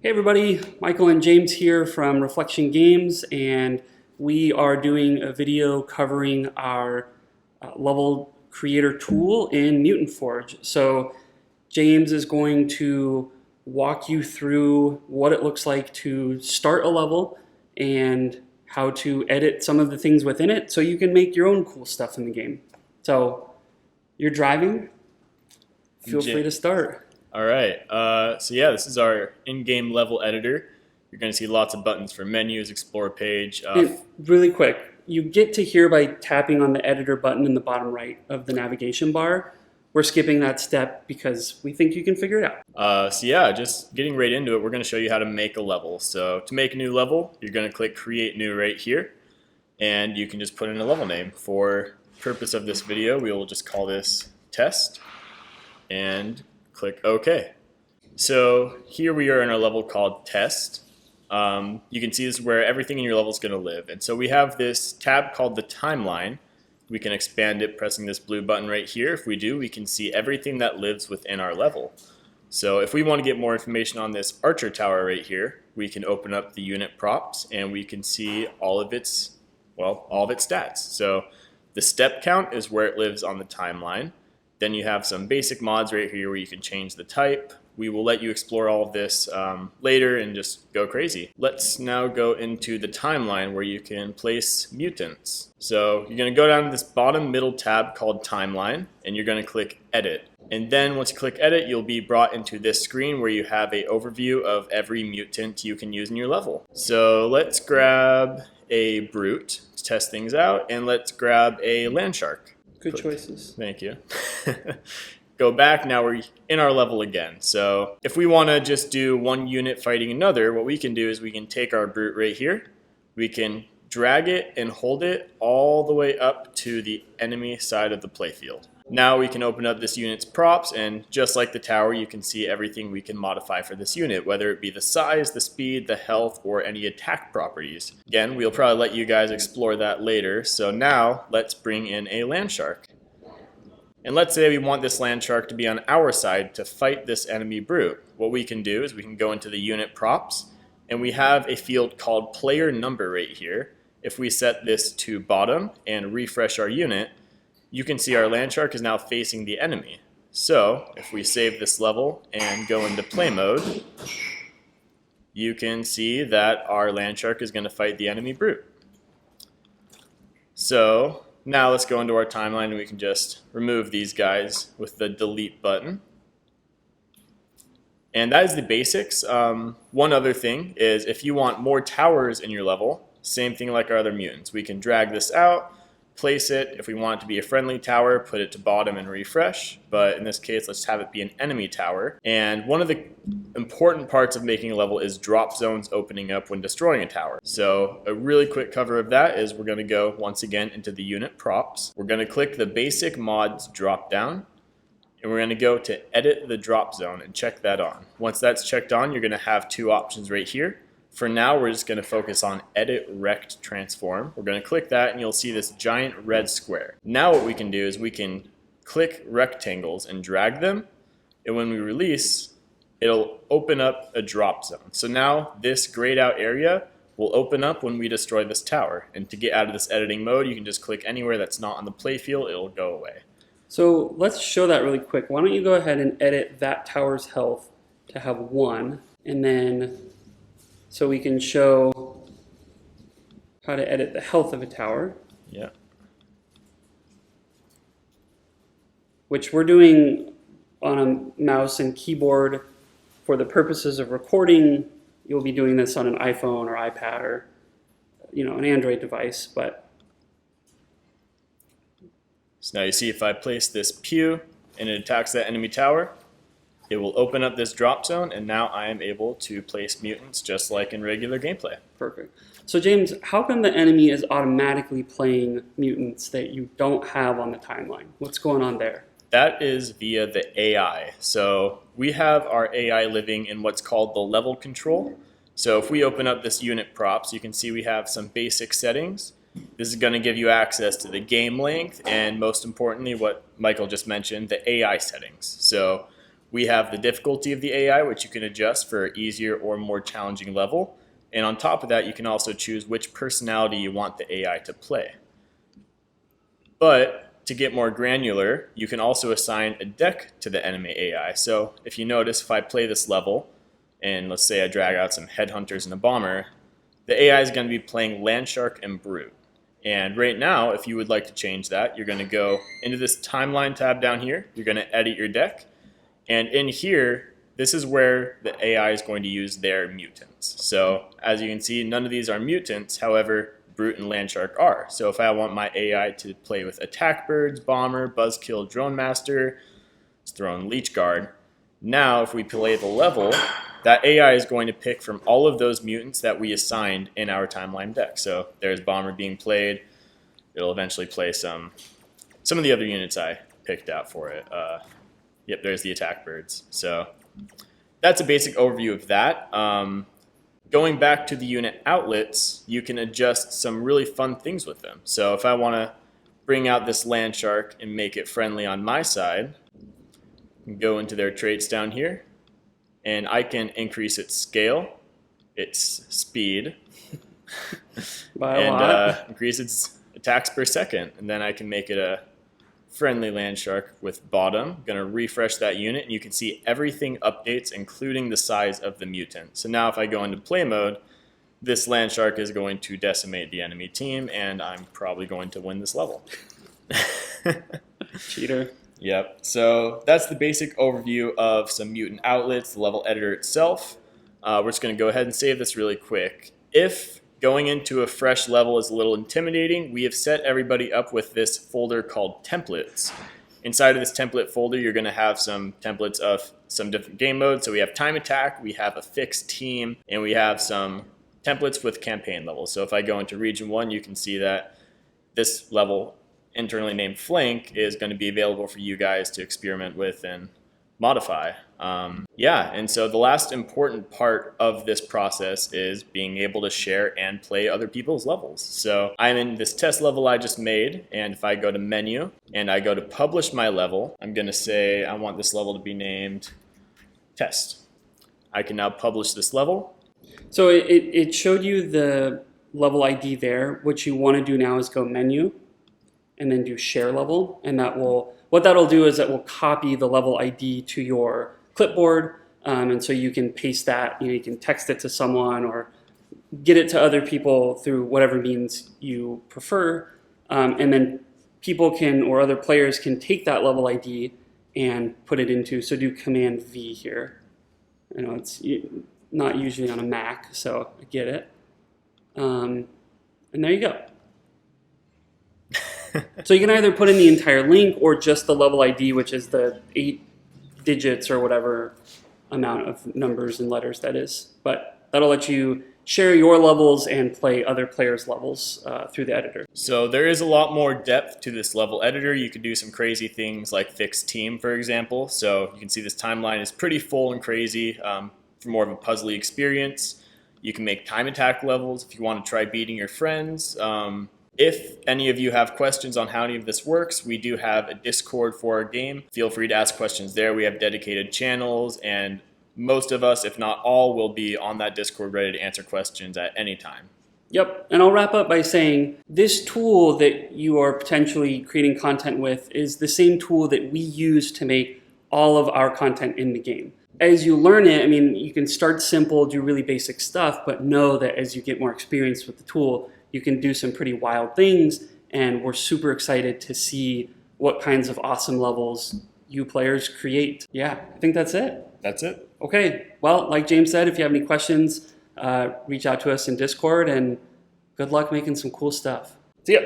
Hey everybody, Michael and James here from Reflection Games, and we are doing a video covering our level creator tool in Mutant Forge. So James is going to walk you through what it looks like to start a level and how to edit some of the things within it so you can make your own cool stuff in the game. So you're driving, feel free to start. All right, so yeah, this is our in-game level editor. You're going to see lots of buttons for menus, explore page. And really quick, you get to here by tapping on the editor button in the bottom right of the navigation bar. We're skipping that step because we think you can figure it out. So yeah, just getting right into it, we're going to show you how to make a level. So to make a new level, you're going to click Create New right here, and you can just put in a level name. For purpose of this video, we will just call this Test, and click OK. So here we are in our level called Test. You can see this is where everything in your level is going to live. And so we have this tab called the Timeline. We can expand it pressing this blue button right here. If we do, we can see everything that lives within our level. So if we want to get more information on this archer tower right here, we can open up the unit props and we can see all of its stats. So the step count is where it lives on the timeline. Then you have some basic mods right here where you can change the type. We will let you explore all of this later and just go crazy. Let's now go into the timeline where you can place mutants. So you're going to go down to this bottom middle tab called Timeline, and you're going to click Edit. And then once you click Edit, you'll be brought into this screen where you have an overview of every mutant you can use in your level. So let's grab a Brute to test things out, and let's grab a Land Shark. Good choices. Thank you. Go back, now we're in our level again. So if we want to just do one unit fighting another, what we can do is we can take our Brute right here, we can drag it and hold it all the way up to the enemy side of the playfield. Now we can open up this unit's props, and just like the tower, you can see everything we can modify for this unit, whether it be the size, the speed, the health, or any attack properties. Again, we'll probably let you guys explore that later. So now let's bring in a Land Shark. And let's say we want this Land Shark to be on our side to fight this enemy Brute. What we can do is we can go into the unit props, and we have a field called Player Number right here. If we set this to bottom and refresh our unit, you can see our Land Shark is now facing the enemy. So if we save this level and go into play mode, you can see that our Land Shark is going to fight the enemy Brute. So now let's go into our timeline and we can just remove these guys with the delete button. And that is the basics. One other thing is if you want more towers in your level, same thing like our other mutants. We can drag this out, place it. If we want it to be a friendly tower, put it to bottom and refresh. But in this case, let's have it be an enemy tower. And one of the important parts of making a level is drop zones opening up when destroying a tower. So a really quick cover of that is we're going to go once again into the unit props. We're going to click the basic mods drop down, and we're going to go to edit the drop zone and check that on. Once that's checked on, you're going to have two options right here. For now, we're just going to focus on Edit Rect Transform. We're going to click that, and you'll see this giant red square. Now what we can do is we can click rectangles and drag them, and when we release, it'll open up a drop zone. So now this grayed out area will open up when we destroy this tower. And to get out of this editing mode, you can just click anywhere that's not on the playfield, it'll go away. So let's show that really quick. Why don't you go ahead and edit that tower's health to have 1, and then so we can show how to edit the health of a tower. Yeah. Which we're doing on a mouse and keyboard for the purposes of recording. You'll be doing this on an iPhone or iPad or an Android device. But so now you see if I place this pew and it attacks that enemy tower, it will open up this drop zone, and now I am able to place mutants just like in regular gameplay. Perfect. So James, how come the enemy is automatically playing mutants that you don't have on the timeline? What's going on there? That is via the AI. So we have our AI living in what's called the level control. So if we open up this unit props, you can see we have some basic settings. This is going to give you access to the game length and most importantly what Michael just mentioned, the AI settings. So we have the difficulty of the AI, which you can adjust for an easier or more challenging level. And on top of that, you can also choose which personality you want the AI to play. But to get more granular, you can also assign a deck to the enemy AI. So if you notice, if I play this level, and let's say I drag out some headhunters and a bomber, the AI is going to be playing Landshark and Brute. And right now, if you would like to change that, you're going to go into this timeline tab down here. You're going to edit your deck. And in here, this is where the AI is going to use their mutants. So as you can see, none of these are mutants. However, Brute and Landshark are. So if I want my AI to play with Attack Birds, Bomber, Buzzkill, Drone Master, let's throw in Leech Guard. Now, if we play the level, that AI is going to pick from all of those mutants that we assigned in our timeline deck. So there's Bomber being played. It'll eventually play some of the other units I picked out for it. Yep, there's the Attack Birds. So that's a basic overview of that. Going back to the unit outlets, you can adjust some really fun things with them. So if I want to bring out this Landshark and make it friendly on my side, I can go into their traits down here, and I can increase its scale, its speed, and increase its attacks per second. And then I can make it a friendly Landshark with bottom. I'm going to refresh that unit, and you can see everything updates, including the size of the mutant. So now if I go into play mode, this Landshark is going to decimate the enemy team, and I'm probably going to win this level. Cheater. Yep, so that's the basic overview of some mutant outlets, the level editor itself. We're just going to go ahead and save this really quick. If going into a fresh level is a little intimidating, we have set everybody up with this folder called templates. Inside of this template folder, you're going to have some templates of some different game modes. So we have time attack, we have a fixed team, and we have some templates with campaign levels. So if I go into region 1, you can see that this level, internally named Flank, is going to be available for you guys to experiment with and modify. And so the last important part of this process is being able to share and play other people's levels. So I'm in this test level I just made, and if I go to menu and I go to publish my level, I'm going to say I want this level to be named test. I can now publish this level. So it showed you the level ID there. What you want to do now is go menu and then do share level, and what that'll do is it will copy the level ID to your clipboard, and so you can paste that. You can text it to someone or get it to other people through whatever means you prefer, and then people can, or other players can, take that level ID and put it into. So do Command V here. I know it's not usually on a Mac, so I get it. And there you go. So you can either put in the entire link or just the level ID, which is the 8 digits or whatever amount of numbers and letters that is. But that'll let you share your levels and play other players' levels through the editor. So there is a lot more depth to this level editor. You could do some crazy things like fixed team, for example. So you can see this timeline is pretty full and crazy for more of a puzzly experience. You can make time attack levels if you want to try beating your friends. If any of you have questions on how any of this works, we do have a Discord for our game. Feel free to ask questions there. We have dedicated channels, and most of us, if not all, will be on that Discord ready to answer questions at any time. Yep, and I'll wrap up by saying this tool that you are potentially creating content with is the same tool that we use to make all of our content in the game. As you learn it, you can start simple, do really basic stuff, but know that as you get more experience with the tool, you can do some pretty wild things, and we're super excited to see what kinds of awesome levels you players create. Yeah, I think that's it. That's it. Okay, well, like James said, if you have any questions, reach out to us in Discord, and good luck making some cool stuff. See ya.